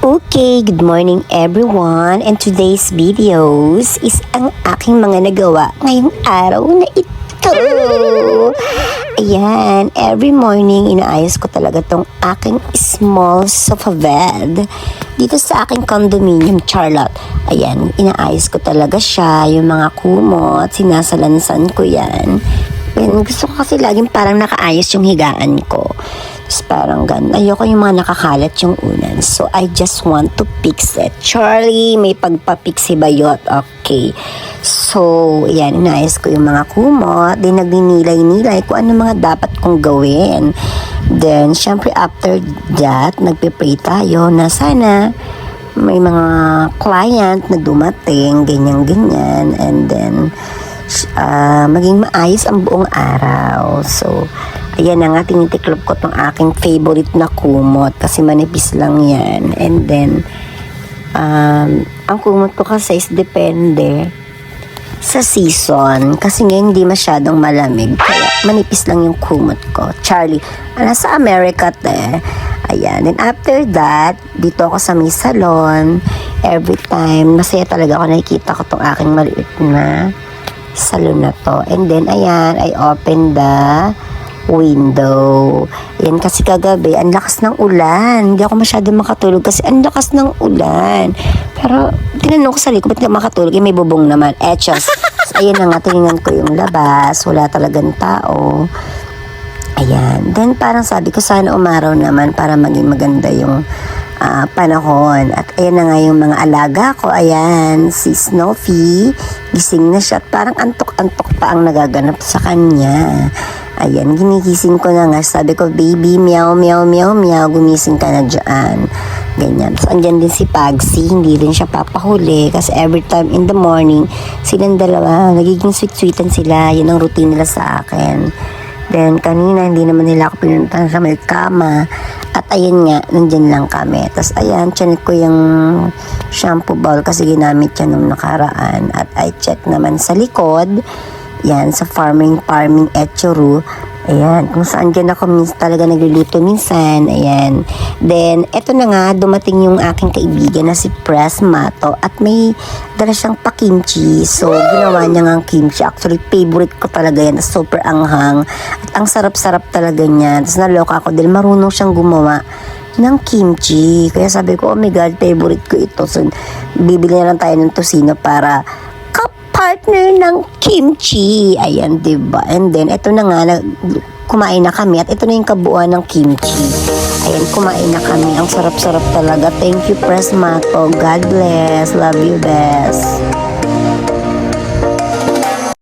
Okay, good morning everyone, and today's videos is ang aking mga nagawa ngayong araw na ito. Ayan, every morning inaayos ko talaga tong aking small sofa bed dito sa aking condominium, Charlotte. Ayan, inaayos ko talaga siya, yung mga kumot, sinasalansan ko yan. Ayan, gusto ko kasi laging parang nakaayos yung higaan ko. Tapos parang ganun. Ayoko yung mga nakakalat yung unan. So, I just want to fix it. Charlie, may pagpapiksi bayot. Okay. So, yan. Inayos ko yung mga kumot. Then, nagninilay-nilay kung ano mga dapat kong gawin. Then, syempre, after that, nagpipray tayo na sana may mga client na dumating, ganyan-ganyan. And then, maging maayos ang buong araw. So, ayan na nga, tinitiklop ko tong aking favorite na kumot kasi manipis lang yan. And then, ang kumot ko kasi is depende sa season. Kasi ngayon hindi masyadong malamig. Kaya manipis lang yung kumot ko. Charlie, nasa America Ayan. And after that, dito ako sa may salon. Every time, masaya talaga ako nakikita ko tong aking maliit na salon na to. And then, ayan, I open the window. Yan kasi kagabi, ang lakas ng ulan. Hindi ako masyado makatulog kasi ang lakas ng ulan. Pero, tinanong ko sa likod, ba't hindi makatulog? May bubong naman. Just, ayan na nga, tinignan ko yung labas. Wala talagang tao. Ayan. Then, parang sabi ko, sana umaraw naman para maging maganda yung panahon. At ayan na nga yung mga alaga ko. Ayan, si Snowy, gising na siya. At parang antok-antok pa ang nagaganap sa kanya. Ayan, ginigising ko na nga. Sabi ko, baby, meow, meow, meow, meow. Gumising ka na dyan. Ganyan. Tapos andyan din si Pagsy. Hindi rin siya papahuli. Kasi every time in the morning, silang dalawa, nagiging sweet-sweetan sila. Yun ang routine nila sa akin. Then, kanina, hindi naman nila ako pinuntahan sa may kama. At ayun nga, nandyan lang kami. Tapos, ayan, chinek ko yung shampoo bowl kasi ginamit siya nung nakaraan. At I check naman sa likod. Yan, sa farming Etchuru. Ayan, kung saan dyan ako talaga nagluluto minsan. Ayan. Then, eto na nga, dumating yung aking kaibigan na si Press Mato at may dala siyang pakimchi. So, ginawa niya ng kimchi. Actually, favorite ko talaga yan. Super anghang. At ang sarap-sarap talaga niya. Tapos naloka ako dahil marunong siyang gumawa ng kimchi. Kaya sabi ko, oh my God, favorite ko ito. So, bibili na lang tayo ng tosino para partner ng kimchi. Ayan, diba? And then, ito na nga, kumain na kami. At ito na yung kabuuan ng kimchi. Ayan, kumain na kami. Ang sarap-sarap talaga. Thank you, Press Mato. God bless. Love you, best.